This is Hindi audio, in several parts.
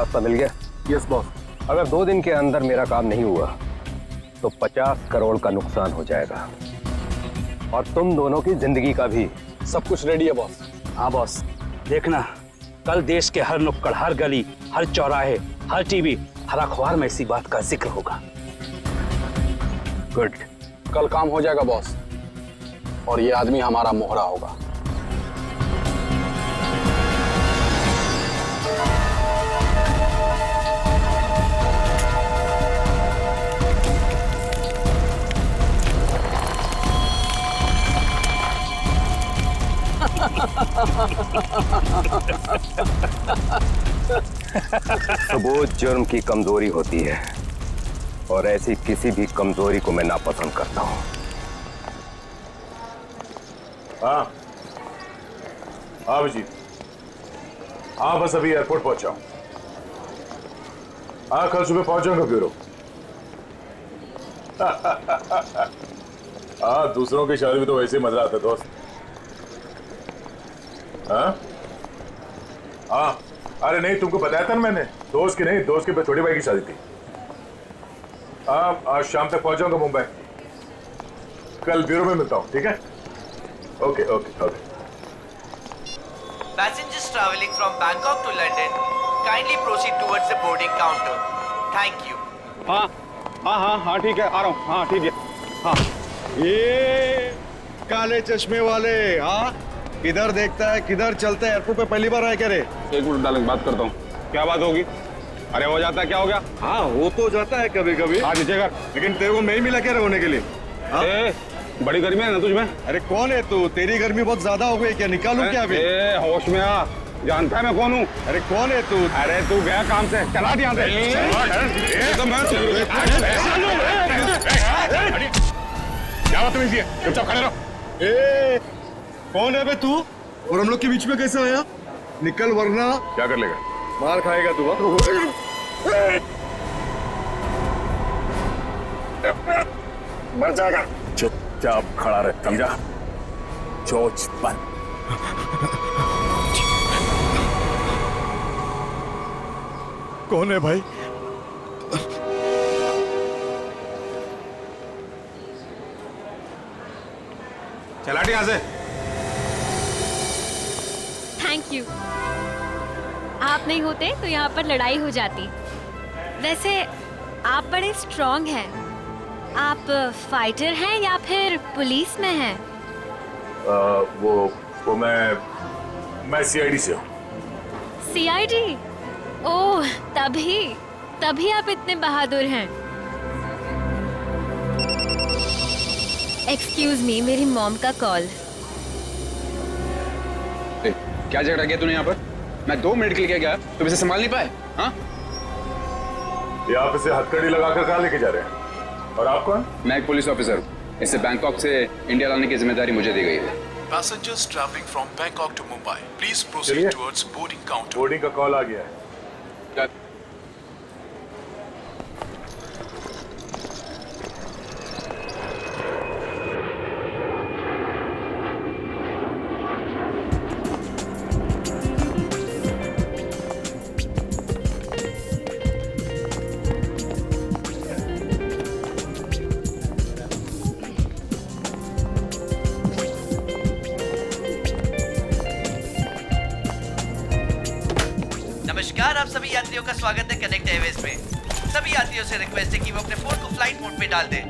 रास्ता मिल गया? Yes boss. अगर 2 दिन के अंदर मेरा काम नहीं हुआ तो 50 करोड़ का नुकसान हो जाएगा और तुम दोनों की जिंदगी का भी। सब कुछ रेडी है बॉस। हाँ बॉस, देखना कल देश के हर नुक्कड़, हर गली, हर चौराहे, हर टीवी, हर अखबार में इसी बात का जिक्र होगा। गुड। कल काम हो जाएगा बॉस, और ये आदमी हमारा मोहरा होगा। सबूत जुर्म की कमजोरी होती है और ऐसी किसी भी कमजोरी को मैं नापसंद करता हूं। हाँ हाँ अभिजीत, हाँ बस अभी एयरपोर्ट पहुंचा हूं। हाँ कल सुबह पहुंच जाऊंगा ब्यूरो। हाँ दूसरों की शादी में तो वैसे ही मजा आता है दोस्त। हाँ हाँ अरे नहीं, तुमको बताया था ना मैंने, दोस्त की नहीं, दोस्त के छोटी भाई की शादी थी। हाँ आज शाम तक पहुंच जाऊंगा मुंबई। कल ब्यूरो में मिलता हूँ, ठीक है? Okay okay okay. Passengers traveling from Bangkok to London, kindly proceed towards the boarding counter. Thank you. हाँ हाँ हाँ हाँ ठीक है, आ रहा हूँ। हाँ ठीक है। हाँ ये काले चश्मे वाले, हाँ किधर देखता है किधर चलता है? एयरपोर्ट पे पहली बार आया क्या रे? एक मिनट डालेंगे, बात करता हूँ। क्या बात होगी? अरे हो जाता है, क्या हो गया? हाँ हो तो जाता है कभी कभी। हाँ नीचे कर। लेकिन तेरे को मैं ही मिला क्या होने के लिए? हाँ? बड़ी गर्मी है ना तुझमें? अरे कौन है तू? तेरी गर्मी बहुत ज्यादा हो गई क्या? निकालूं क्या अभी? होश में आ, जानता है मैं कौन हूँ? अरे कौन है तू? अरे तू गया काम से, चला दिया क्या बात है? चुपचाप खड़े रहो। कौन है बे तू? और हम लोग के बीच में कैसे आया? निकल वरना क्या कर लेगा? मार खाएगा तू। मर जाएगा। चुपचाप खड़ा रह, समझा? चोच बंद। कौन है भाई? चलाटी यहाँ से। Thank you. आप नहीं होते तो यहाँ पर लड़ाई हो जाती। वैसे आप बड़े स्ट्रॉन्ग हैं। आप फाइटर हैं या फिर पुलिस में हैं? वो मैं सीआईडी से हूँ। सीआईडी? ओह तभी आप इतने बहादुर हैं। एक्सक्यूज मी, मेरी मॉम का कॉल। क्या झगड़ा किया तूने यहाँ पर? मैं 2 मिनट के लिए गया, तुम इसे संभाल नहीं पाए? हाँ? ये आप इसे हथकड़ी लगाकर कहाँ लेके जा रहे हैं? और आप कौन? मैं एक पुलिस ऑफिसर हूँ। इसे बैंकॉक से इंडिया लाने की जिम्मेदारी मुझे दी गई है। Passengers traveling from Bangkok to Mumbai, please proceed towards boarding counter. Boarding का कॉल आ गया है। नमस्कार, आप सभी यात्रियों का स्वागत है कनेक्ट एयरवेज में। सभी यात्रियों से रिक्वेस्ट है कि वो अपने फोन को फ्लाइट मोड पे डाल दें।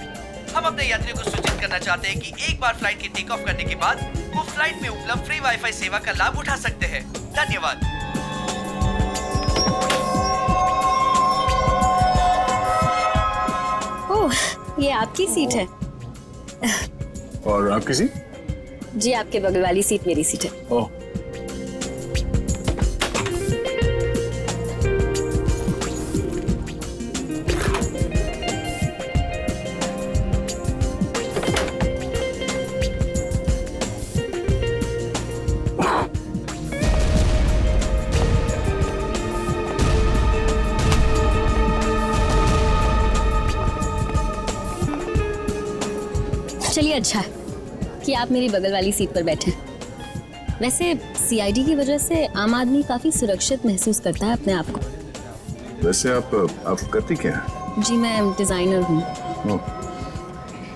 हम अपने यात्रियों को सूचित करना चाहते हैं कि एक बार फ्लाइट के टेक ऑफ करने के बाद वो फ्लाइट में उपलब्ध फ्री वाईफाई सेवा का लाभ उठा सकते हैं। धन्यवाद। ओह, ये आपकी सीट है। और आपकी सीट? जी, आपके बगल वाली सीट मेरी सीट है। ओह चलिए, अच्छा कि आप मेरी बगल वाली सीट पर बैठे। वैसे सीआईडी की वजह से आम आदमी काफी सुरक्षित महसूस करता है अपने आप को। वैसे आप करती क्या हैं? जी मैं डिजाइनर हूँ।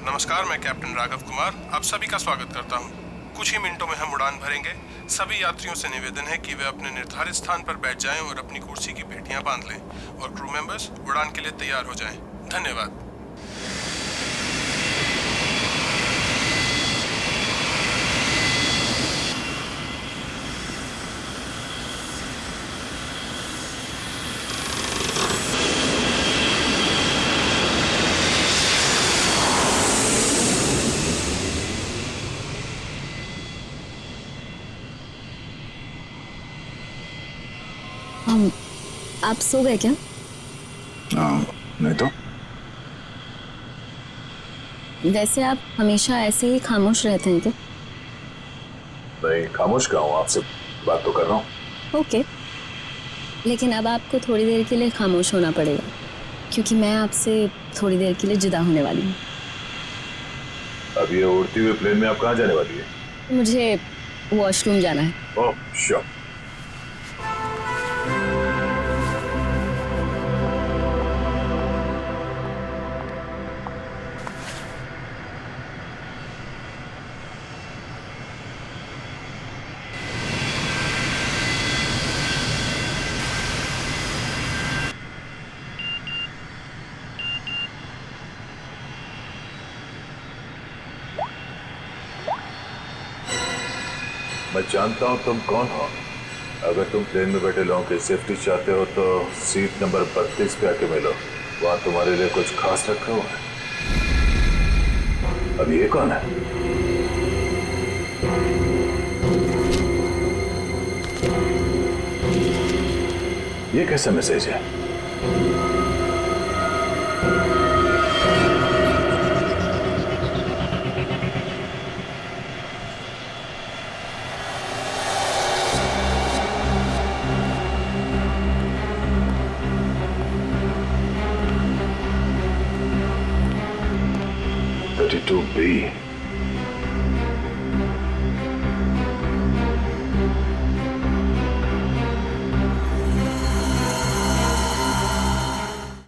नमस्कार, मैं कैप्टन राघव कुमार आप सभी का स्वागत करता हूं। कुछ ही मिनटों में हम उड़ान भरेंगे। सभी यात्रियों से निवेदन है कि वे अपने निर्धारित स्थान पर बैठ जाएं और अपनी कुर्सी की पेटियां बांध लें और क्रू मेंबर्स उड़ान के लिए तैयार हो जाएं। धन्यवाद। आप सो गए क्या? नहीं तो। वैसे आप हमेशा ऐसे ही खामोश रहते हैं क्या? नहीं, खामोश क्या हूँ, आपसे बात तो कर रहा हूँ। ओके, लेकिन अब आपको थोड़ी देर के लिए खामोश होना पड़ेगा क्योंकि मैं आपसे थोड़ी देर के लिए जुदा होने वाली हूँ। अब ये उड़ती हुई प्लेन में आप कहाँ जाने वाली है? मुझे वॉशरूम जाना है। Oh sure. मैं जानता हूं तुम कौन हो। अगर तुम प्लेन में बैठे लोगों की सेफ्टी चाहते हो तो सीट नंबर 32 पे आके मिलो, वहां तुम्हारे लिए कुछ खास रखा हुआ है। अब ये कौन है? ये कैसा मैसेज है? B.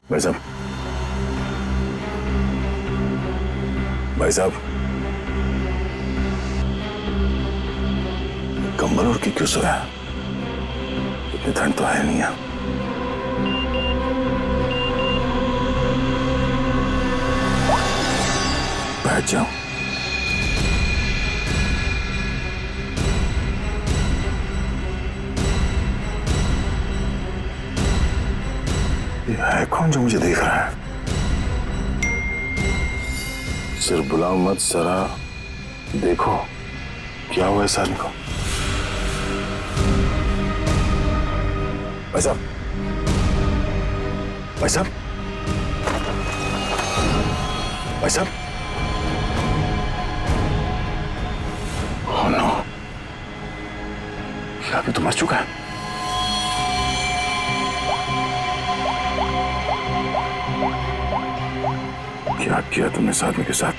भाई साहब, भाई साहब, कंबल ओढ़ के क्यों सोया? इतनी ठंड तो है नहीं है। बैठ जाओ। ये है कौन जो मुझे देख रहा है? सिर्फ बुलाओ मत जरा देखो क्या हुआ इस आदमी को। भाई साहब, भाई साहब, भाई साहब, नो, अभी तो मर चुका है। क्या किया तुमने इस आदमी के साथ?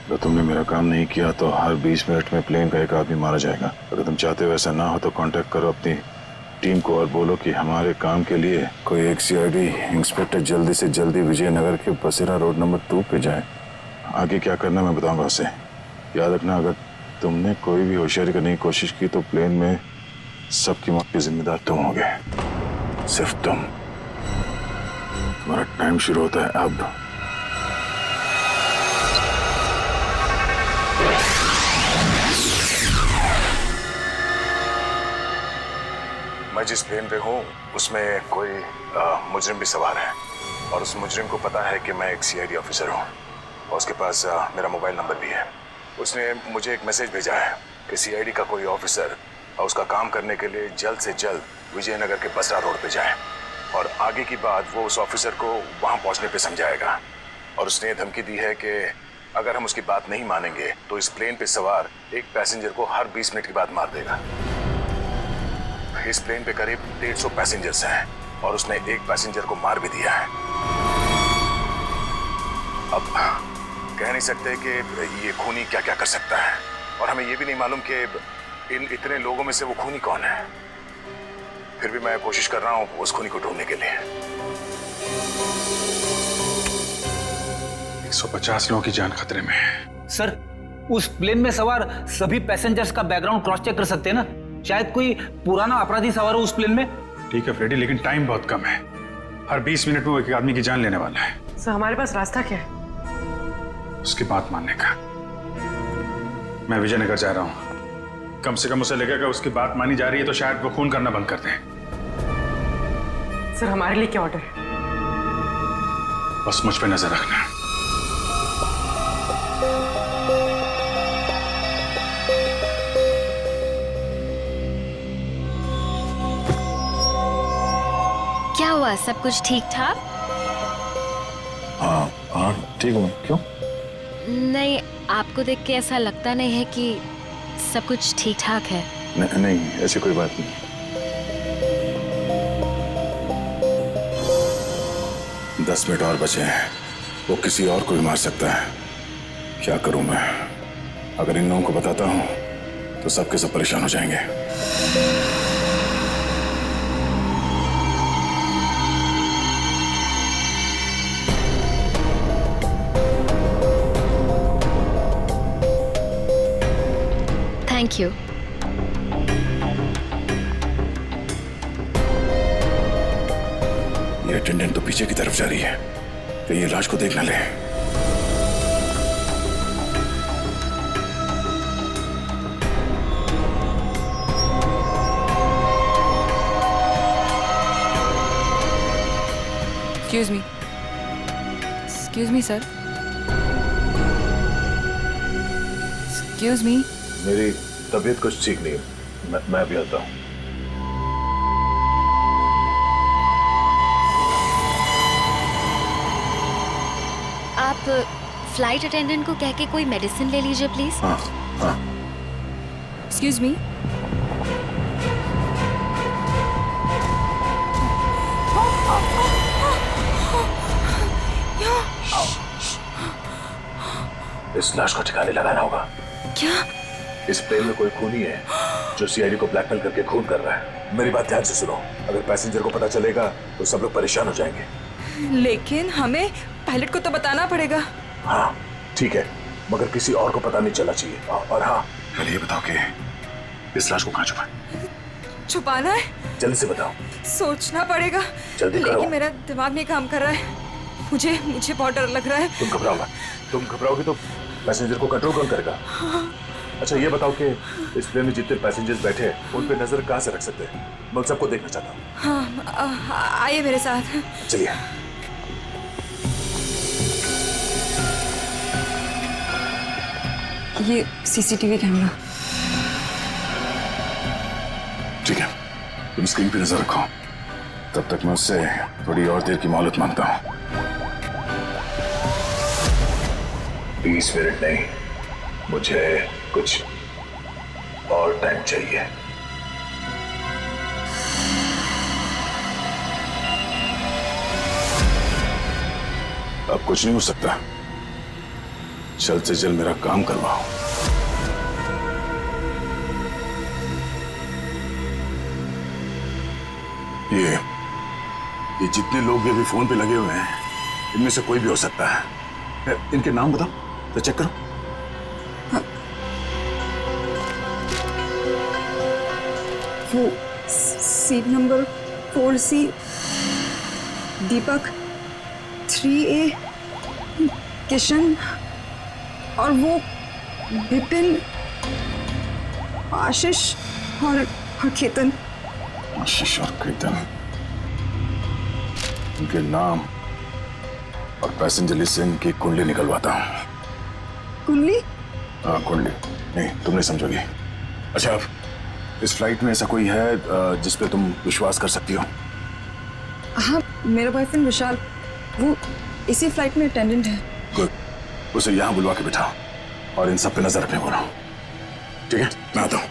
तो तुमने मेरा काम नहीं किया तो हर 20 मिनट में प्लेन का एक आदमी मारा जाएगा। अगर तुम चाहते हो ऐसा ना हो तो कांटेक्ट करो अपनी टीम को और बोलो कि हमारे काम के लिए कोई एक सीआईडी इंस्पेक्टर जल्दी से जल्दी विजयनगर के बसेरा रोड नंबर 2 पे जाए। आगे क्या करना मैं बताऊंगा उसे। याद रखना, अगर तुमने कोई भी होशियारी करने की कोशिश की तो प्लेन में सबकी मौत के जिम्मेदार तुम होगे, सिर्फ तुम। तुम्हारा टाइम शुरू होता है अब। मैं जिस प्लेन पे हूँ उसमें कोई मुजरिम भी सवार है और उस मुजरिम को पता है कि मैं एक सीआईडी ऑफिसर हूँ और उसके पास मेरा मोबाइल नंबर भी है। उसने मुझे एक मैसेज भेजा है कि सीआईडी का कोई ऑफिसर और उसका काम करने के लिए जल्द से जल्द विजयनगर के बसरा रोड पे जाए और आगे की बात वो उस ऑफिसर को वहाँ पहुँचने पे समझाएगा। और उसने धमकी दी है कि अगर हम उसकी बात नहीं मानेंगे तो इस प्लेन पे सवार एक पैसेंजर को हर 20 मिनट के बाद मार देगा। इस प्लेन पे करीब 150 पैसेंजर्स हैं और उसने एक पैसेंजर को मार भी दिया है। अब कह नहीं सकते कि ये खूनी क्या क्या कर सकता है और हमें ये भी नहीं मालूम कि इन इतने लोगों में से वो खूनी कौन है। फिर भी मैं कोशिश कर रहा हूं उस खूनी को ढूंढने के लिए। 150 लोगों की जान खतरे में है। सर, उस प्लेन में सवार सभी पैसेंजर्स का बैकग्राउंड क्रॉस चेक कर सकते हैं ना? शायद कोई पुराना अपराधी सवार हो उस प्लेन में। ठीक है फ्रेडी, लेकिन टाइम बहुत कम है। हर 20 मिनट में वो एक आदमी की जान लेने वाला है। सर, हमारे पास रास्ता क्या है? उसकी बात मानने का। मैं विजयनगर जा रहा हूं। कम से कम उसे लगेगा उसकी बात मानी जा रही है तो शायद वो खून करना बंद कर दें। सर, हमारे लिए क्या ऑर्डर है? बस मुझ पे नजर रखना। क्या हुआ, सब कुछ ठीक ठाक? हाँ हाँ ठीक हूँ। क्यों? नहीं, आपको देख के ऐसा लगता नहीं है कि सब कुछ ठीक ठाक है। नहीं, ऐसी कोई बात नहीं। दस मिनट और बचे हैं। वो किसी और को भी मार सकता है। क्या करूं मैं? अगर इन लोगों को बताता हूं तो सबके सब परेशान हो जाएंगे। Thank you. ये अटेंडेंट तो पीछे की तरफ जा रही है, तो ये लाश को देख ना ले। Excuse me, sir. Excuse me. मेरी तबीयत कुछ ठीक नहीं है। मैं भी आता हूँ। आप फ्लाइट अटेंडेंट को कह के कोई मेडिसिन ले लीजिए प्लीज। हाँ हाँ। Excuse me. इस लाश को ठिकाने लगाना होगा। क्या? इस प्लेन में कोई खूनी है जो सीआईडी को ब्लैकमेल करके खून कर रहा है। मेरी बात ध्यान से सुनो। अगर पैसेंजर को पता चलेगा तो सब लोग परेशान हो जाएंगे। लेकिन हमें पायलट को तो बताना पड़ेगा। हाँ ठीक है, मगर किसी और को पता नहीं चलना चाहिए। और हाँ, पहले ये बताओ कि इस लाश को कहाँ छुपाना है? जल्दी से बताओ। सोचना पड़ेगा। जल्दी करो। लेकिन मेरा दिमाग नहीं काम कर रहा है। मुझे बहुत डर लग रहा है। तुम घबराओ मत। तुम घबराओगे तो पैसेंजर को कंट्रोल कौन करेगा? अच्छा ये बताओ कि इस प्लेन में जितने पैसेंजर्स बैठे हैं उन पे नजर कहाँ से रख सकते हैं? मैं सबको देखना चाहता हूँ। हाँ, आइए मेरे साथ। चलिए। ये सीसीटीवी कैमरा। ठीक है, तुम स्क्रीन पे नजर रखो। तब तक मैं उससे थोड़ी और देर की मोहलत मांगता हूँ। 20 मिनट नहीं, मुझे कुछ और टाइम चाहिए। अब कुछ नहीं हो सकता। जल्द से जल्द मेरा काम करवाओ। ये जितने लोग भी अभी फोन पे लगे हुए हैं, इनमें से कोई भी हो सकता है। इनके नाम बताओ तो चेक करो। हाँ। वो सीट नंबर 4C, दीपक 3A, किशन, और वो विपिन, आशीष और केतन। आशीष और केतन, इनके नाम और पैसेंजर लिस्ट से इनकी कुंडली निकलवाता हूँ। कुंडली? हाँ कुंडली। नहीं तुम नहीं समझोगी। अच्छा, इस फ्लाइट में ऐसा कोई है जिस पे तुम विश्वास कर सकती हो? हाँ, मेरा बॉयफ्रेंड विशाल, वो इसी फ्लाइट में अटेंडेंट है। गुड, उसे यहाँ बुलवा के बिठाओ और इन सब पे नजर रखने बोलो। ठीक है, मैं आता हूँ।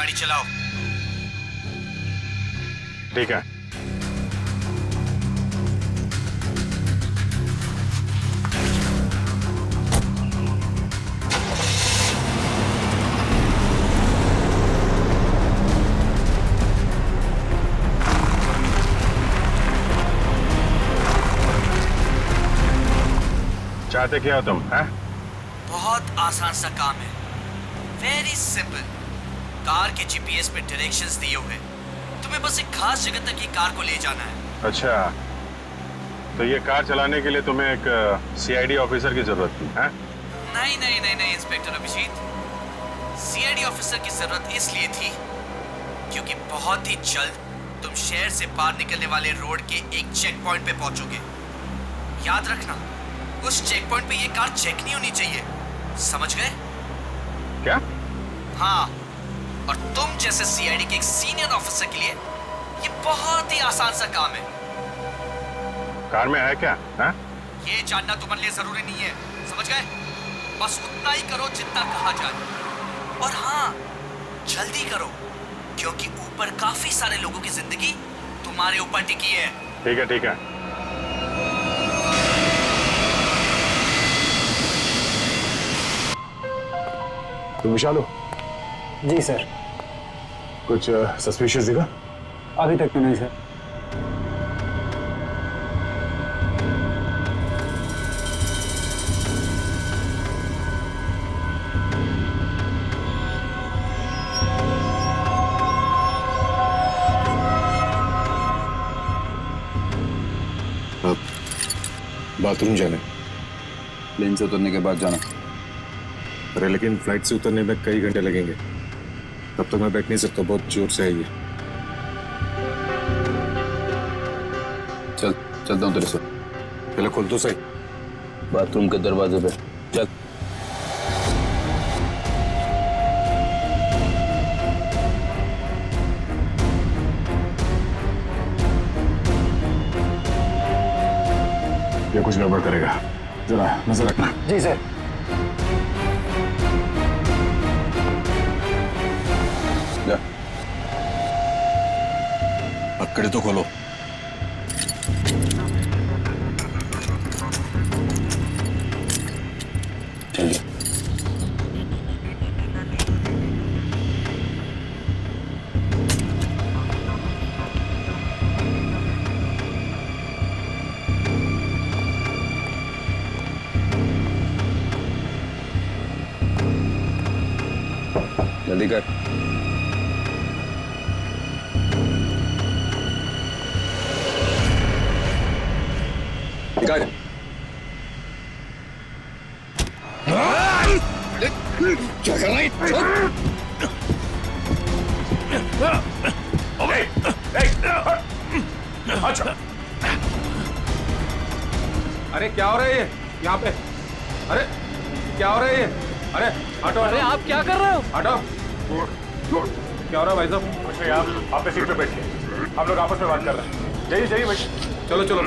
गाड़ी चलाओ। ठीक है। चाहते क्या हो तुम, हैं? बहुत आसान सा काम है, वेरी सिंपल। कार के जीपीएस पे डायरेक्शंस दिए हुए, तुम्हें बस एक खास जगह तक ये कार को ले जाना है। अच्छा, तो ये कार चलाने के लिए तुम्हें एक सीआईडी ऑफिसर की जरूरत थी, हैं? नहीं नहीं नहीं नहीं इंस्पेक्टर अभिजीत, सीआईडी ऑफिसर की जरूरत इसलिए थी क्योंकि बहुत ही जल्द तुम शहर से बाहर निकलने वाले रोड के एक चेक पॉइंट पे पहुंचोगे। याद रखना, उस चेक पॉइंट पे ये कार चेक नहीं होनी चाहिए, समझ गए? क्या? हाँ, और तुम जैसे सीआईडी के एक सीनियर ऑफिसर के लिए ये बहुत ही आसान सा काम है। कार में है क्या, हैं? ये जानना तुम्हारे लिए जरूरी नहीं है, समझ गए? बस उतना ही करो जितना कहा जाए, और हाँ, जल्दी करो क्योंकि ऊपर काफी सारे लोगों की जिंदगी तुम्हारे ऊपर टिकी है। ठीक है, ठीक है। तुम विशाल हो? जी सर। कुछ सस्पिशियस दिखा? अभी तक तो नहीं सर। अब बाथरूम जाना, प्लेन से उतरने के बाद जाना। अरे लेकिन फ्लाइट से उतरने में कई घंटे लगेंगे, तब तक मैं बैठ नहीं सकता, बहुत जोर से है ये। चलता हूँ तेरे से। पहले खोल दो सही। बाथरूम के दरवाजे पे चल। ये कुछ गड़बड़ करेगा, जरा नजर रखना। जी सर। पकड़े तो खोलो। चलिए। जल्दी कर। क्या कर रहा है? अच्छा, अरे क्या हो रहा है ये यहाँ पे? अरे क्या हो रहा है ये? अरे हटो। अरे आप क्या कर रहे हो? हटो। क्या हो रहा है भाई साहब? कुछ नहीं, आप अपने सीट पे बैठिए, हम लोग आपस में बात कर रहे हैं। जाइए जाइए बैठिए। चलो चलो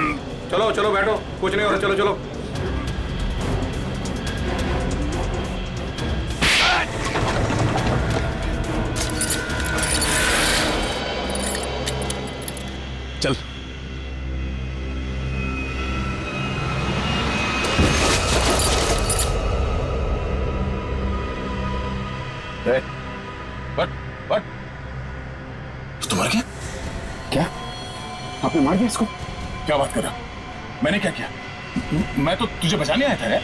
चलो चलो बैठो, कुछ नहीं हो रहा, चलो चलो। चल। बट तुम्हारा क्या? क्या? आपने मार दिया इसको? क्या बात कर रहा? मैंने क्या किया? मैं तो तुझे बचाने आया था।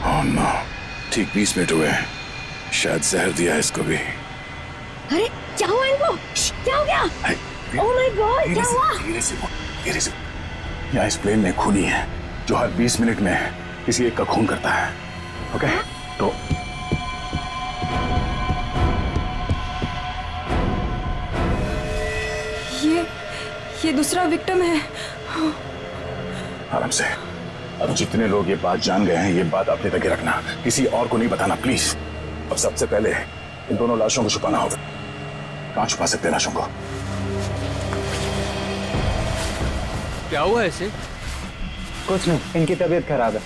ओह नो, ठीक 20 मिनट हुए हैं, शायद जहर दिया इसको भी। अरे क्या हुआ इनको? क्या हो गया? ओह माय गॉड, क्या हुआ? धीरे से बोल, धीरे से। यहाँ इस प्लेन में खूनी है जो हर 20 मिनट में किसी एक का खून करता है। ओके? तो ये दूसरा विक्टिम है। आराम से। अब जितने लोग ये बात जान गए हैं, ये बात अपने तक ही रखना, किसी और को नहीं बताना प्लीज। अब सबसे पहले इन दोनों लाशों को छुपाना होगा। कहाँ छुपा सकते हैं लाशों को? क्या हुआ ऐसे? कुछ नहीं, इनकी तबीयत खराब है।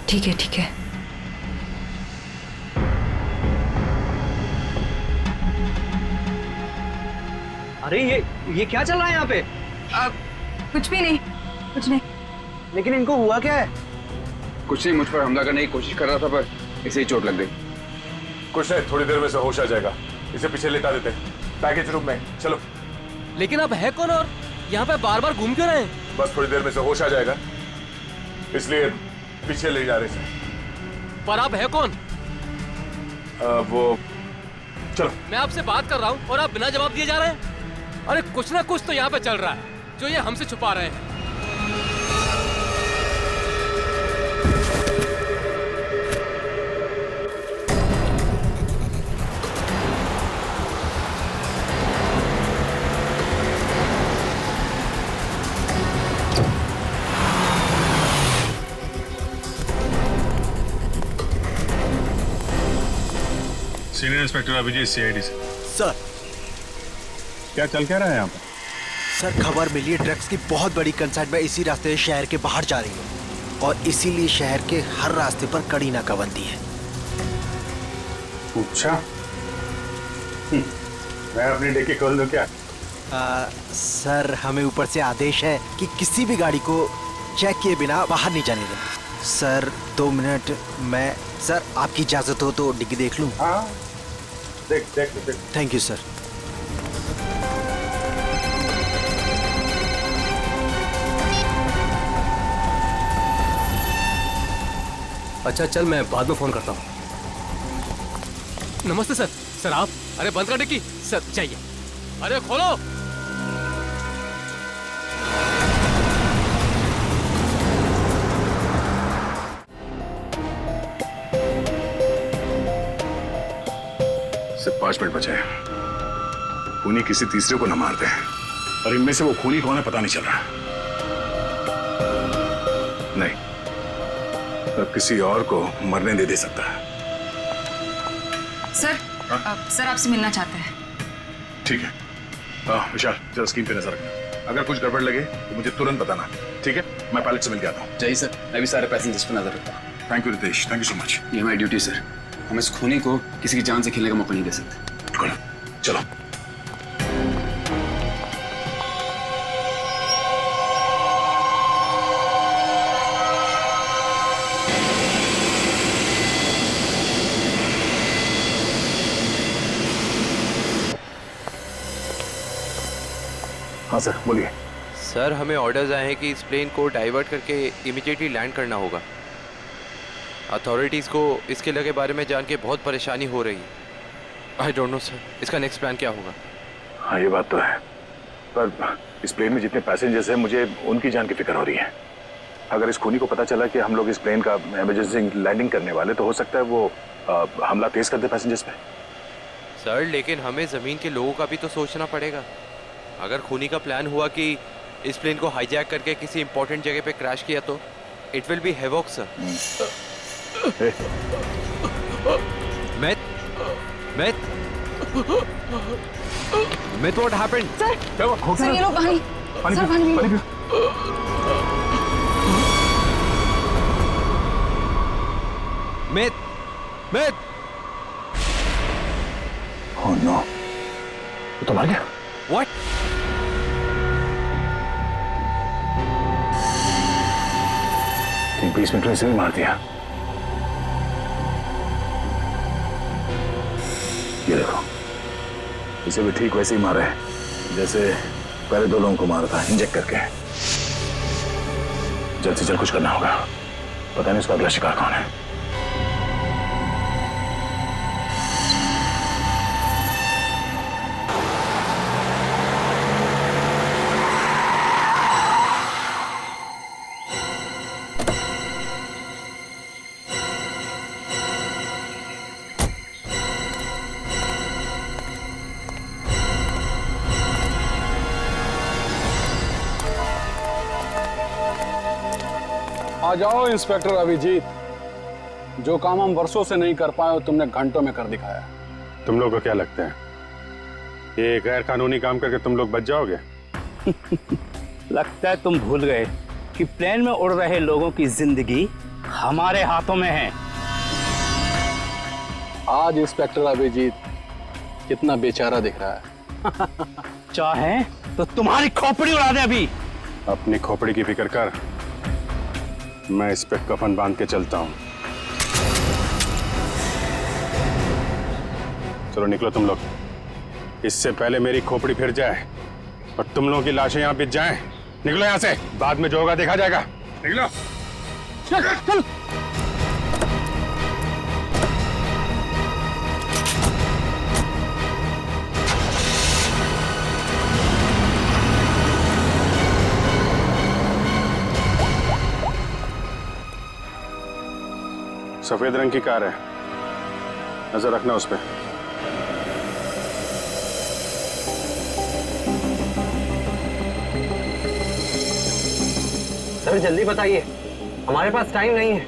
ठीक है, ठीक है। अरे ये क्या चल रहा है यहाँ पे? कुछ भी नहीं, कुछ नहीं। लेकिन इनको हुआ क्या है? कुछ नहीं, मुझ पर हमला करने की कोशिश कर रहा था पर इसे ही चोट लग गई। कुछ नहीं, थोड़ी देर में से होश आ जाएगा। इसे पीछे लेटा देते हैं पैकेज रूम में। चलो। लेकिन अब है कौन और यहाँ पे बार बार घूम क्यों रहे हैं? बस थोड़ी देर में से होश आ जाएगा, इसलिए पीछे ले जा रहे हैं। पर आप है कौन? वो चलो। मैं आपसे बात कर रहा हूँ और आप बिना जवाब दिए जा रहे हैं। अरे कुछ ना कुछ तो यहाँ पे चल रहा है जो ये हमसे छुपा रहे हैं। सीनियर इंस्पेक्टर अभिजीत, सीआईडी से। सर, क्या चल क्या रहा है यहाँ पर? सर खबर मिली है ड्रग्स की बहुत बड़ी कंसाइनमेंट इसी रास्ते से शहर के बाहर जा रही है और इसीलिए शहर के हर रास्ते पर कड़ी नाकाबंदी है। अच्छा, मैं अपनी डिक्की खोल दूं क्या? सर हमें ऊपर से आदेश है कि किसी भी गाड़ी को चेक किए बिना बाहर नहीं जाने दें। सर 2 मिनट, मैं सर आपकी इजाजत हो तो डिग्गी देख लूं? हाँ, देख। Thank you sir. अच्छा चल, मैं बाद में फोन करता हूँ। नमस्ते सर। सर आप? अरे बंद कर डिक्की। सर चाहिए। अरे खोलो। सिर्फ 5 मिनट बचे हैं। खूनी किसी तीसरे को न मार दे, और इनमें से वो खूनी कौन है पता नहीं चल रहा। नहीं, तो किसी और को मरने नहीं दे सकता। सर, सर आपसे मिलना चाहते हैं। ठीक है। विशाल, जरा स्क्रीन पे नजर रखना। अगर कुछ गड़बड़ लगे तो मुझे तुरंत बताना। ठीक है, मैं पायलट से मिल के आता हूँ। जय सर, मैं भी सारे पैसेंजर्स पर नजर रखता हूँ। Thank you Ritesh, thank you so much. ये हमारी ड्यूटी सर। हम इस खूनी को किसी की जान से खेलने का मौका नहीं दे सकते। चलो। हाँ सर, बोलिए। सर हमें ऑर्डर्स आए हैं कि इस प्लेन को डाइवर्ट करके इमीडिएटली लैंड करना होगा। अथॉरिटीज़ को इसके लगे बारे में जान के बहुत परेशानी हो रही है। आई डोंट नो सर, इसका नेक्स्ट प्लान क्या होगा? हाँ ये बात तो है, पर इस प्लेन में जितने पैसेंजर्स हैं मुझे उनकी जान की फिक्र हो रही है। अगर इस खूनी को पता चला कि हम लोग इस प्लेन का इमरजेंसी लैंडिंग करने वाले, तो हो सकता है वो हमला तेज कर दे पैसेंजर्स पे। सर लेकिन हमें ज़मीन के लोगों का भी तो सोचना पड़ेगा। अगर खूनी का प्लान हुआ कि इस प्लेन को हाईजैक करके किसी इंपॉर्टेंट जगह पे क्रैश किया तो it will be havoc sir. Myth, what happened? सर ये लो पानी। सर पानी पियो। Myth. Oh no, वो तो मर गया। What? तीन 20 मिनट में इसे भी मार दिया। ये देखो, इसे भी ठीक वैसे ही मारा है जैसे पहले 2 लोगों को मारा था, इंजेक्ट करके। जल्द से जल्द कुछ करना होगा, पता नहीं उसका अगला शिकार कौन है। आ जाओ इंस्पेक्टर अभिजीत, जो काम हम वर्षों से नहीं कर पाए वो तुमने घंटों में कर दिखाया। तुम लोग को क्या लगता है ये गैर कानूनी काम करके तुम लोग बच जाओगे? लगता है तुम भूल गए कि प्लेन में उड़ रहे लोगों की जिंदगी हमारे हाथों में है। आज इंस्पेक्टर अभिजीत कितना बेचारा दिख रहा है। चाहे तो तुम्हारी खोपड़ी उड़ा दे अभी। अपनी खोपड़ी की फिक्र कर, मैं इस पे कफन बांध के चलता हूँ। चलो निकलो तुम लोग, इससे पहले मेरी खोपड़ी फिर जाए और तुम लोगों की लाशें यहाँ बिछ जाएं। निकलो यहाँ से, बाद में जो होगा देखा जाएगा। निकलो। चल चल। सफेद रंग की कार है, नजर रखना उस पे। सर जल्दी बताइए, हमारे पास टाइम नहीं है।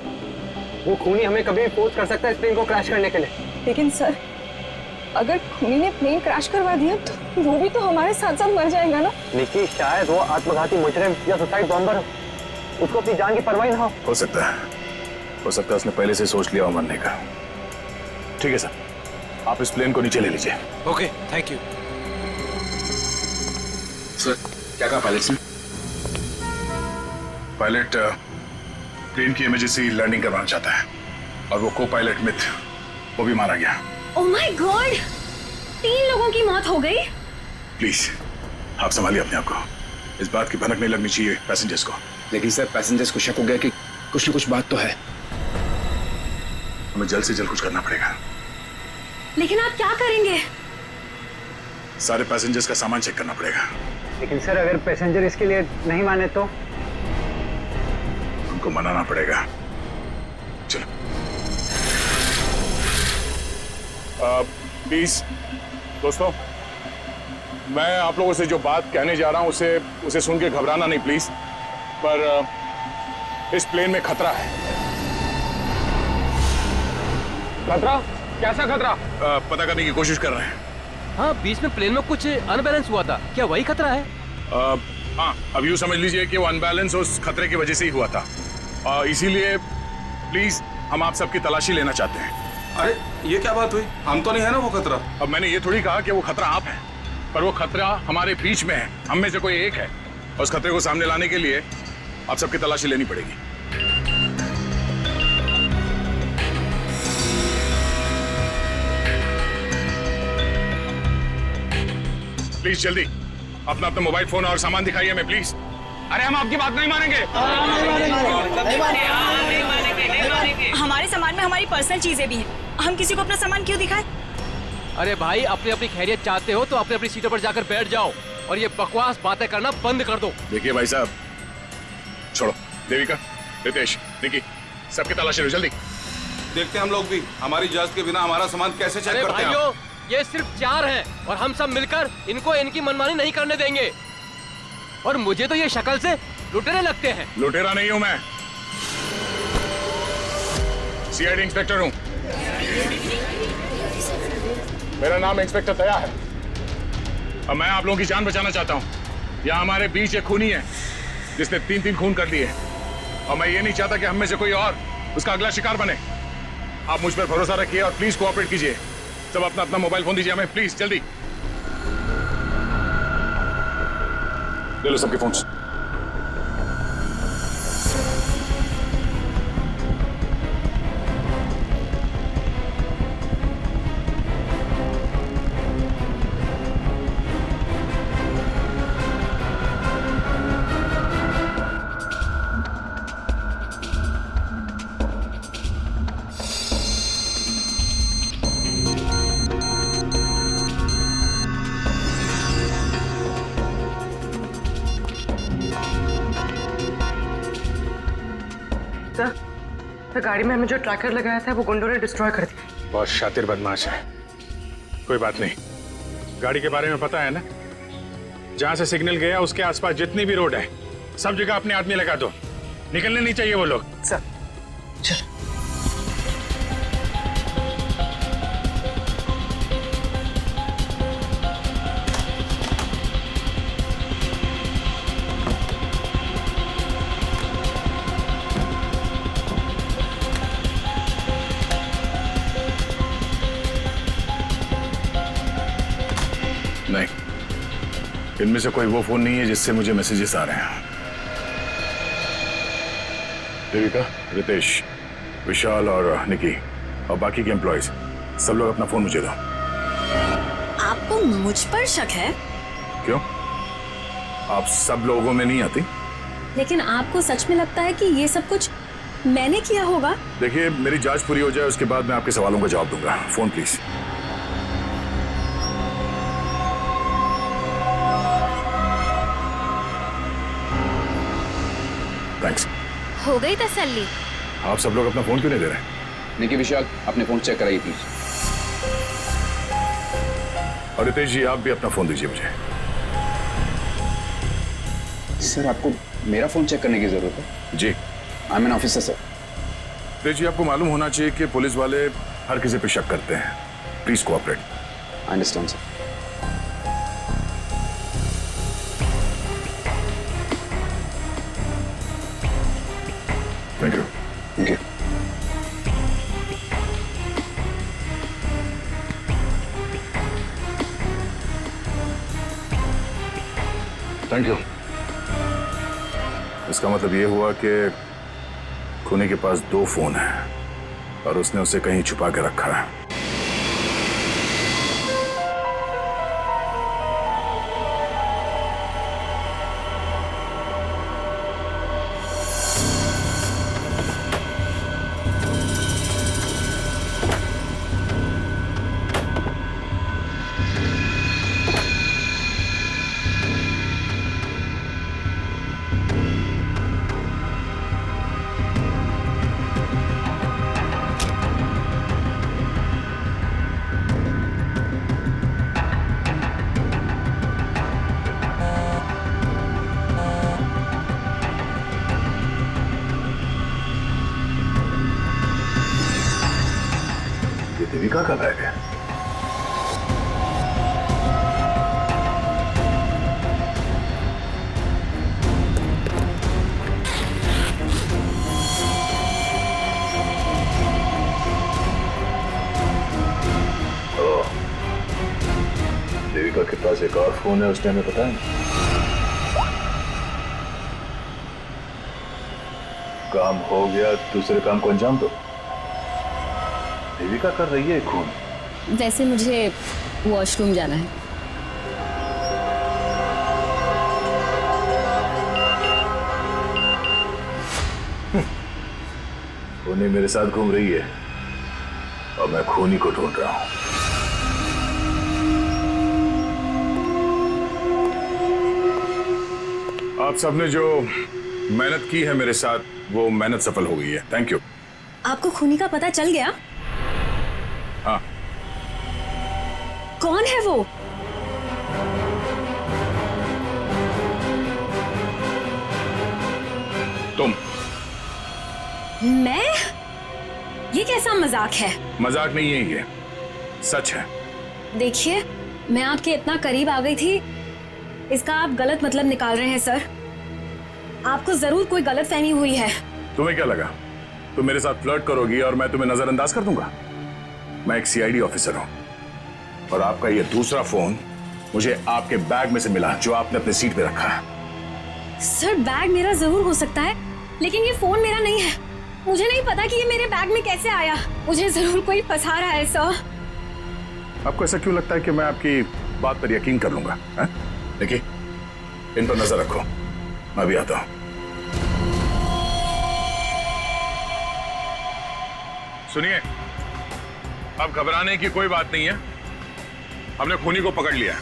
वो खूनी हमें कभी भी फोर्स कर सकता है इस प्लेन को क्रैश करने के लिए। लेकिन सर, अगर खूनी ने प्लेन क्रैश करवा दिया तो वो भी तो हमारे साथ साथ मर जाएगा ना। निकी, शायद वो आत्मघाती मुजरिम या सुसाइड बॉम्बर हो, उसको अपनी जान की परवाह ना हो सकता है उसने पहले से सोच लिया हो मरने का। ठीक है सर, आप इस प्लेन को नीचे ले लीजिए। Okay, thank you sir. क्या कहा पायलट ने? पायलट प्लेन की इमरजेंसी लैंडिंग करवाना चाहता है और वो को पायलट मिथ वो भी मारा गया। ओह माय गॉड, 3 लोगों की मौत हो गई। प्लीज आप संभालिए अपने आप को, इस बात की भनक नहीं लगनी चाहिए पैसेंजर्स को। लेकिन सर पैसेंजर्स को शक हो गया कि कुछ न कुछ बात तो है। हमें जल्द से जल्द कुछ करना पड़ेगा। लेकिन आप क्या करेंगे? सारे पैसेंजर्स का सामान चेक करना पड़ेगा। लेकिन सर, अगर पैसेंजर इसके लिए नहीं माने तो? उनको मनाना पड़ेगा। चलो। प्लीज दोस्तों, मैं आप लोगों से जो बात कहने जा रहा हूं उसे सुन के घबराना नहीं प्लीज। पर इस प्लेन में खतरा है। खतरा? कैसा खतरा? पता करने की कोशिश कर रहे हैं। हाँ, बीच में प्लेन में कुछ अनबैलेंस हुआ था, क्या वही खतरा है? हाँ, अब यूं समझ लीजिए कि वो अनबैलेंस उस खतरे की वजह से ही हुआ था। इसीलिए प्लीज हम आप सबकी तलाशी लेना चाहते हैं। अरे ये क्या बात हुई? हम तो नहीं है ना वो खतरा। अब मैंने ये थोड़ी कहा कि वो खतरा आप है, पर वो खतरा हमारे बीच में है, हम में से कोई एक है। और उस खतरे को सामने लाने के लिए आप सबकी तलाशी लेनी पड़ेगी। प्लीज जल्दी अपना मोबाइल फोन और सामान दिखाइए हमें प्लीज। अरे हम आपकी बात नहीं मानेंगे। हमारे सामान में हमारी पर्सनल चीजें भी हैं, हम किसी को अपना सामान क्यों दिखाएं? अरे भाई, अपनी अपनी खैरियत चाहते हो तो अपनी अपनी सीटों पर जाकर बैठ जाओ और ये बकवास बातें करना बंद कर दो। देखिए भाई साहब, छोड़ो। देविका, रितेश, निकी, सबकी तलाशी लो जल्दी। देखते हैं हम लोग भी हमारी इजाजत के बिना हमारा सामान कैसे चेक करते हैं। भाइयों, ये सिर्फ 4 हैं और हम सब मिलकर इनको इनकी मनमानी नहीं करने देंगे। और मुझे तो ये शक्ल से लुटेरे लगते हैं। लुटेरा नहीं हूं मैं, सीआईडी इंस्पेक्टर हूं। मेरा नाम इंस्पेक्टर दया है और मैं आप लोगों की जान बचाना चाहता हूं। यहाँ हमारे बीच एक खूनी है जिसने 3 खून कर लिए और मैं ये नहीं चाहता कि हम में से कोई और उसका अगला शिकार बने। आप मुझ पर भरोसा रखिए और प्लीज कोऑपरेट कीजिए। सब अपना अपना मोबाइल फोन दीजिए हमें प्लीज, जल्दी ले लो सबके फोन्स। सर, गाड़ी में हमें जो ट्रैकर लगाया था वो गुंडों ने डिस्ट्रॉय कर दिया। बहुत शातिर बदमाश है। कोई बात नहीं, गाड़ी के बारे में पता है ना? जहां से सिग्नल गया उसके आसपास जितनी भी रोड है सब जगह अपने आदमी लगा दो। निकलने नहीं चाहिए वो लोग। सर चल। नहीं, इनमें से कोई वो फोन नहीं है जिससे मुझे मैसेजेस आ रहे हैं। देविका, रितेश, विशाल और निकी और बाकी के एम्प्लॉयज सब लोग अपना फोन मुझे दो। आपको मुझ पर शक है? क्यों? आप सब लोगों में नहीं आती? लेकिन आपको सच में लगता है कि ये सब कुछ मैंने किया होगा? देखिए, मेरी जांच पूरी हो जाए उसके बाद मैं आपके सवालों का जवाब दूंगा। Phone please. थैंक्स। हो गई तसल्ली? आप सब लोग अपना फोन क्यों नहीं दे रहे? निकी, विशाल, अपने फोन चेक कराइए प्लीज। और रितेश जी, आप भी अपना फोन दीजिए मुझे। सर, आपको मेरा फोन चेक करने की जरूरत है? जी। I am an officer sir. Ritesh ji, आपको मालूम होना चाहिए कि पुलिस वाले हर किसी पे शक करते हैं। Please cooperate. I understand sir. Thank you. Thank you. Thank you. इसका मतलब ये हुआ कि खूनी के पास 2 फोन हैं और उसने उसे कहीं छुपा के रखा है। देविका का बैग है। देविका के पास एक और फोन है, उसने हमें पता है। काम हो गया, दूसरे काम को अंजाम दो। देविका कर रही है खून। वैसे मुझे वॉशरूम जाना है। खूनी मेरे साथ घूम रही है और मैं खूनी को ढूंढ रहा हूं। आप सबने जो मेहनत की है मेरे साथ, वो मेहनत सफल हो गई है। Thank you. आपको खूनी का पता चल गया? हाँ। कौन है वो? तुम। मैं? ये कैसा मजाक है? मजाक नहीं है, ये सच है। देखिए, मैं आपके इतना करीब आ गई थी, इसका आप गलत मतलब निकाल रहे हैं सर। आपको जरूर कोई गलतफहमी हुई है। तुम्हें क्या लगा तुम मेरे साथ फ्लर्ट करोगी और मैं तुम्हें नजरअंदाज कर दूंगा? मैं एक सीआईडी ऑफिसर हूं और आपका ये दूसरा फोन मुझे आपके बैग में से मिला, जो आपने अपने सीट पे रखा है। सर, बैग मेरा जरूर हो सकता है, लेकिन ये फोन मेरा नहीं है। मुझे नहीं पता कि ये मेरे बैग में कैसे आया। मुझे जरूर कोई फंसा रहा है सर। आपको ऐसा क्यों लगता है कि मैं आपकी बात पर यकीन कर लूंगा? देखिए, इन पर नजर रखो, मैं भी आता हूं। सुनिए, अब घबराने की कोई बात नहीं है। हमने खूनी को पकड़ लिया है।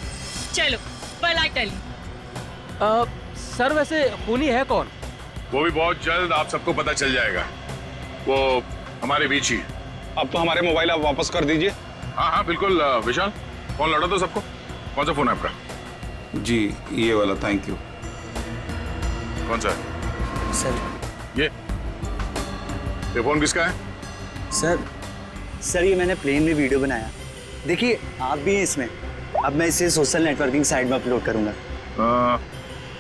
चलो, well I tell you। Sir, वैसे खूनी है कौन? वो भी बहुत जल्द आप सबको पता चल जाएगा। वो हमारे बीच ही। अब तो हमारे मोबाइल आप वापस कर दीजिए। हाँ हाँ बिल्कुल। विशाल, फोन लौटा दो सबको। कौन सा फोन है आपका? जी, ये वाला। Thank you. कौन सा? सर, ये फोन किसका है? सर ये मैंने प्लेन में वीडियो बनाया। देखिए आप भी हैं इसमें। अब मैं इसे सोशल नेटवर्किंग साइट में अपलोड करूंगा।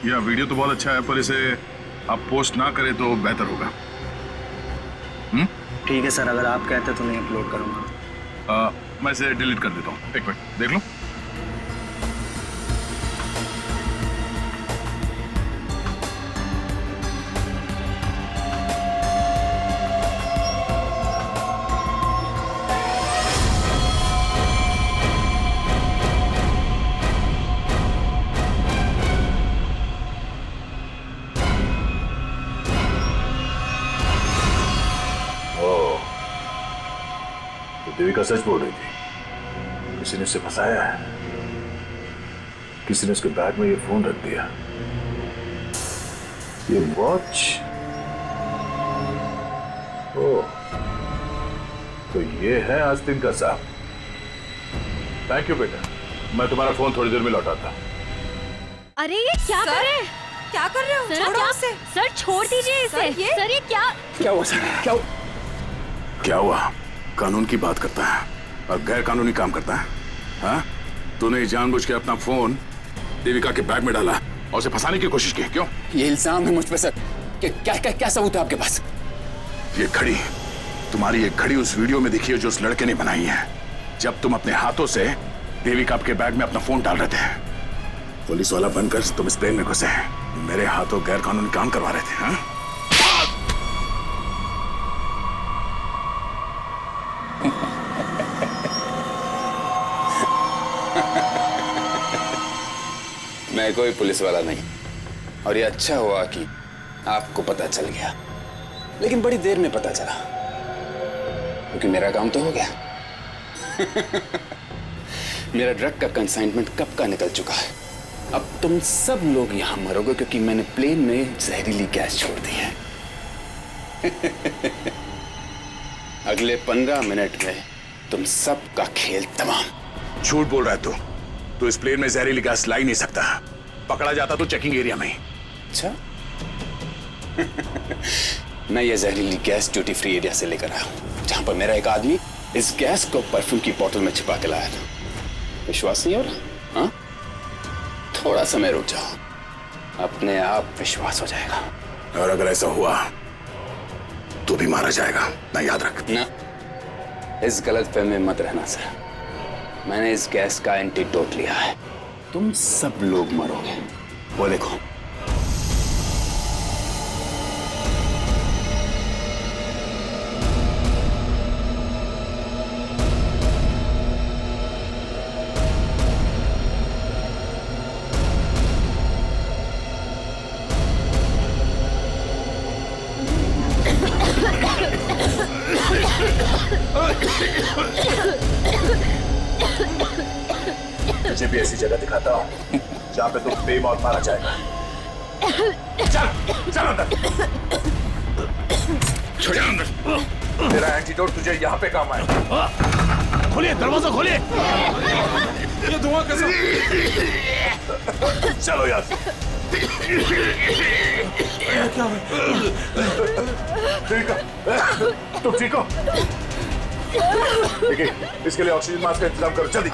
यह वीडियो तो बहुत अच्छा है, पर इसे आप पोस्ट ना करें तो बेहतर होगा। ठीक है सर, अगर आप कहते तो नहीं अपलोड करूंगा। मैं इसे डिलीट कर देता हूँ। एक मिनट देख लूं। देविका सच बोल रही थी। किसी ने उसे फंसाया है। किसी ने उसके बैग में ये फोन रख दिया। ये वॉच। ओह, तो ये है आस्तीन का साहब। थैंक यू बेटा, मैं तुम्हारा फोन थोड़ी देर में लौटाता। अरे ये क्या कर रहे हैं? क्या कर रहे हो? सर, छोड़ो उसे। सर छोड़ दीजिए इसे। सर ये क्या हुआ सर? क्या हुआ? कानून की बात करता है और गैर कानूनी काम करता है। हाँ? तूने जानबूझ के अपना फोन देविका के बैग में डाला और उसे फंसाने की कोशिश की, क्यों? ये इल्जाम है मुझ पे सर। क्या सबूत है आपके पास? ये घड़ी, तुम्हारी ये घड़ी उस वीडियो में दिखी है जो उस लड़के ने बनाई है, जब तुम अपने हाथों से देविका के बैग में अपना फोन डाल रहे थे। पुलिस वाला बनकर तुम इस प्लेन में घुसे, मेरे हाथों गैर कानूनी काम करवा रहे थे। हाँ? मैं कोई पुलिस वाला नहीं, और ये अच्छा हुआ कि आपको पता चल गया, लेकिन बड़ी देर में पता चला, क्योंकि मेरा काम तो हो गया। मेरा ड्रग का कंसाइनमेंट कब का निकल चुका है। अब तुम सब लोग यहां मरोगे क्योंकि मैंने प्लेन में जहरीली गैस छोड़ दी है। अगले 15 मिनट में तुम सब का खेल तमाम। झूठ बोल रहा है तू इस प्लेन में जहरीली गैस ला ही नहीं सकता। पकड़ा जाता तो चेकिंग एरिया में। अच्छा। मैं ये जहरीली गैस ड्यूटी फ्री एरिया से लेकर आया हूं, जहां पर मेरा एक आदमी इस गैस को परफ्यूम की बोतल में छिपा के लाया था। विश्वास नहीं हो रहा? हाँ? थोड़ा समय रुक जाओ, अपने आप विश्वास हो जाएगा। और अगर ऐसा हुआ तो भी मारा जाएगा ना, याद रख। ना, इस गलतफहमी में मत रहना सर। मैंने इस गैस का एंटीडोट लिया है। तुम सब लोग मरोगे। वो देखो। तुझे भी ऐसी जगह दिखाता हूँ जहाँ पे तुम बेमौत मारा जाएगा। चल अंदर। छोड़ अंदर। तेरा एंटीडोट तुझे यहाँ पे काम आएगा। खोलिए दरवाजा, खोलिए। ये धुआं कैसा? चलो यार। क्या तुम ठीक हो? देखिए, इसके लिए ऑक्सीजन मास्क का इंतजाम करो जल्दी।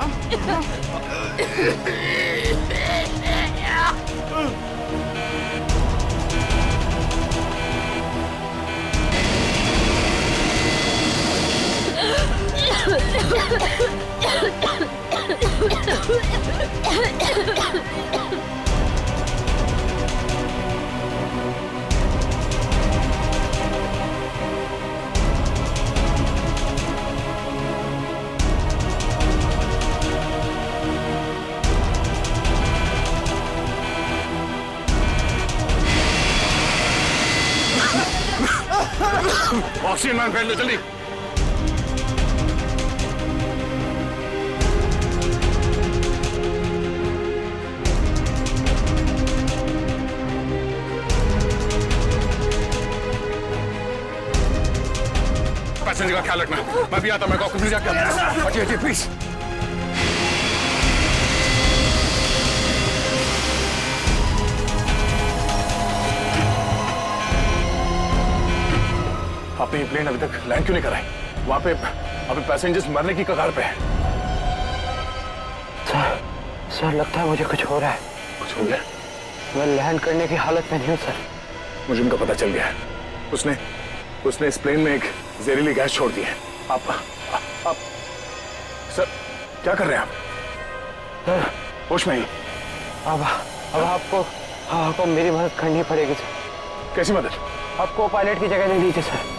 ऑक्सीजन मैन फैल लो जल्दी। पैसेंजर का ख्याल रखना। मैं भी आता, मैं आपको प्लीज जाकर हटिए हटिए प्लीज। आपने ये प्लेन अभी तक लैंड क्यों नहीं कराई? वहां पे अभी पैसेंजर्स मरने की कगार पे है। सर लगता है मुझे कुछ हो रहा है। कुछ हो गया? मैं लैंड करने की हालत में नहीं हूँ सर। मुझे उनका पता चल गया है। उसने इस प्लेन में एक जहरीली गैस छोड़ दी है। आप सर क्या कर रहे हैं आप? सर होश में ही? अब आपको मेरी मदद करनी पड़ेगी सर। कैसी मदद? आपको पायलट की जगह दे दीजिए सर।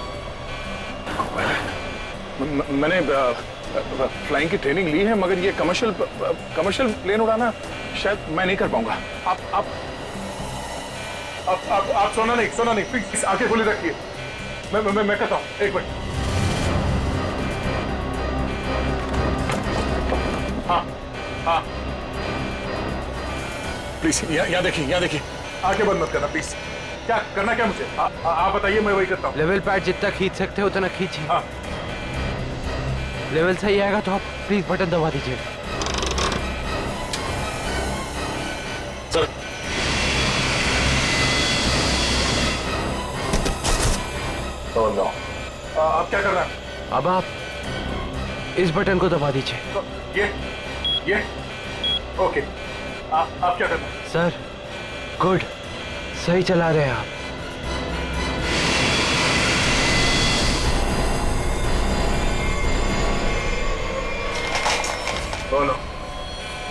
मैंने फ्लाइंग की ट्रेनिंग ली है, मगर ये कमर्शियल प्लेन उड़ाना शायद मैं नहीं कर पाऊंगा। आप सोना नहीं प्लीज आंखें खुली रखिए। मैं कहता हूँ, एक मिनट। हाँ प्लीज यहाँ देखिए आंखें बंद मत करना प्लीज। क्या करना क्या मुझे? आप बताइए, मैं वही करता हूँ। लेवल पैड जितना खींच सकते हो उतना खींचिए। हाँ। लेवल सही आएगा तो आप प्लीज बटन दबा दीजिए। सर नो, आप क्या कर रहे हैं? अब आप इस बटन को दबा दीजिए। तो ये ओके। आप क्या कर रहे हैं? सर गुड, सही चला रहे हैं आप। बोलो,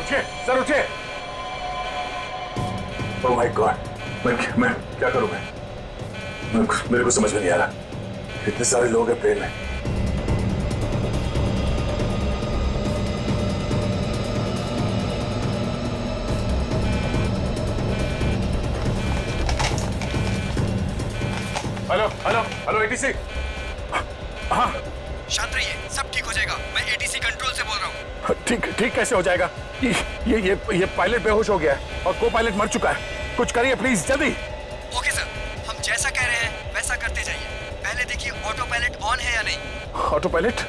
उठिए सर, उठिए। ओह माय गॉड, मैं क्या करूं? मेरे को समझ में नहीं आ रहा। इतने सारे लोग हैं प्लेन में। Hello ATC. हाँ शांत रहिए, सब ठीक हो जाएगा। मैं एटीसी कंट्रोल से बोल रहा हूँ। ठीक कैसे हो जाएगा? ये पायलट बेहोश हो गया है और को पायलट मर चुका है। कुछ करिए प्लीज, जल्दी। ओके सर, हम जैसा कह रहे हैं वैसा करते जाइए। पहले देखिए ऑटो पायलट ऑन है या नहीं। Auto pilot?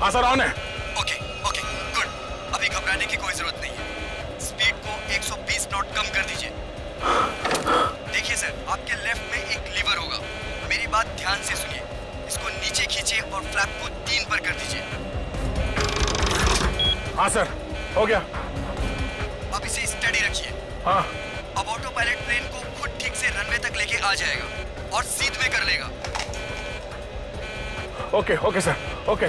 हाँ सर, ऑन है। Okay good. अभी घबराने की कोई जरूरत नहीं है। स्पीड को 120 नॉट कम कर दीजिए। देखिए सर, आपके लेफ्ट में एक लीवर होगा। मेरी बात ध्यान से सुनिए। इसको नीचे खींचिए और फ्लैप को 3 पर कर दीजिए। हाँ सर, हो गया। अब इसे स्टडी रखिए। हाँ। अब ऑटो पायलट प्लेन को खुद ठीक से रनवे तक लेके आ जाएगा और सीध में कर लेगा। Okay sir, okay.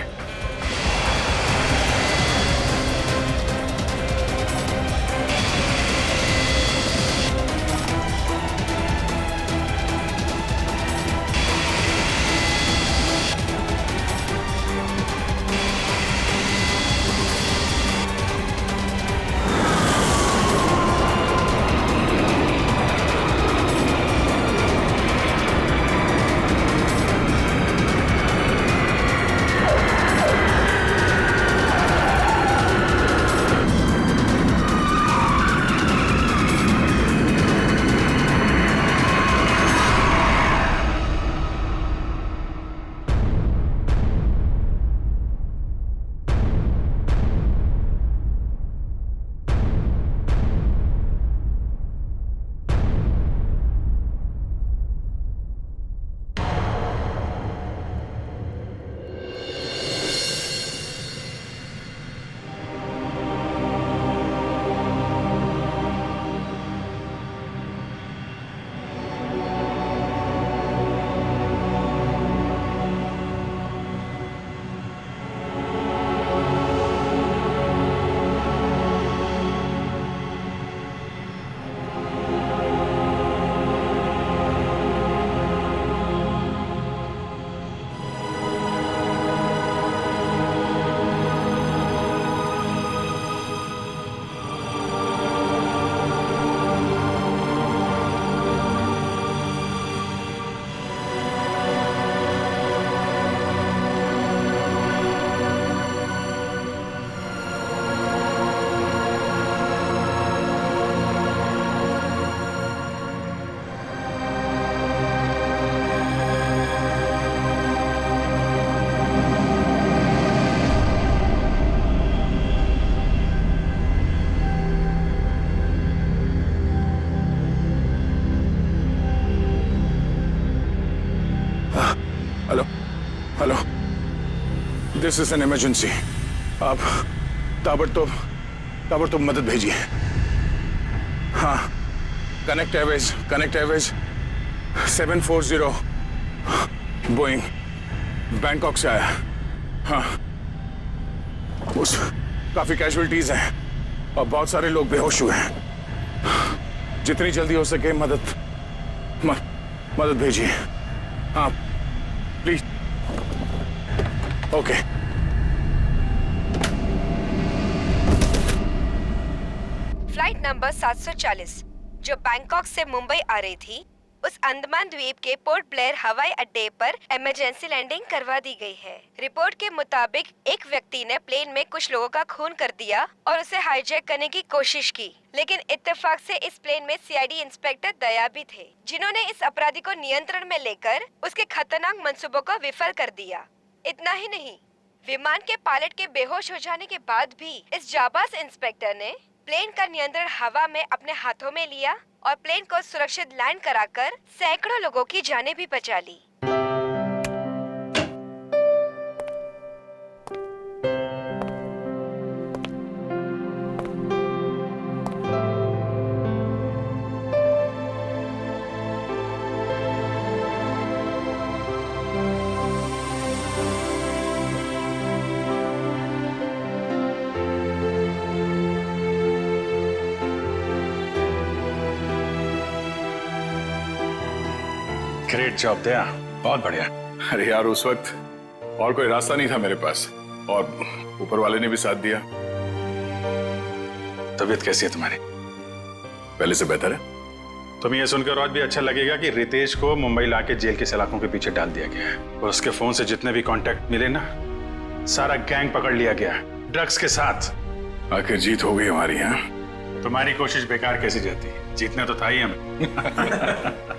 This is an emergency. आप ताबड़तोब मदद भेजिए। हाँ, कनेक्ट एयरवेज 740 बोइंग बैंकॉक से आया। हाँ, उस काफी कैजुअलिटीज हैं और बहुत सारे लोग बेहोश हुए हैं। जितनी जल्दी हो सके मदद भेजिए। हाँ प्लीज। ओके। फ्लाइट नंबर 740 जो बैंकॉक से मुंबई आ रही थी, उस अंडमान द्वीप के पोर्ट ब्लेयर हवाई अड्डे पर इमरजेंसी लैंडिंग करवा दी गई है। रिपोर्ट के मुताबिक एक व्यक्ति ने प्लेन में कुछ लोगों का खून कर दिया और उसे हाईजैक करने की कोशिश की, लेकिन इत्तेफाक से इस प्लेन में सीआईडी इंस्पेक्टर दया भी थे, जिन्होंने इस अपराधी को नियंत्रण में लेकर उसके खतरनाक मंसूबों को विफल कर दिया। इतना ही नहीं, विमान के पायलट के बेहोश हो जाने के बाद भी इस जाबाज इंस्पेक्टर ने प्लेन का नियंत्रण हवा में अपने हाथों में लिया और प्लेन को सुरक्षित लैंड कराकर सैकड़ों लोगों की जानें भी बचा ली। ग्रेट जॉब दया, बहुत बढ़िया। अरे यार, उस वक्त और कोई रास्ता नहीं था मेरे पास और ऊपर वाले ने भी साथ दिया। तबीयत कैसी है तुम्हारी? पहले से बेहतर है। तुम्हें यह सुनकर और भी अच्छा लगेगा कि रितेश को मुंबई लाके जेल के सलाखों के पीछे डाल दिया गया है और उसके फोन से जितने भी कांटेक्ट मिले ना, सारा गैंग पकड़ लिया गया ड्रग्स के साथ। आखिर जीत हो गई हमारी। यहाँ तुम्हारी कोशिश बेकार कैसी जाती? जीतना तो था ही हमें।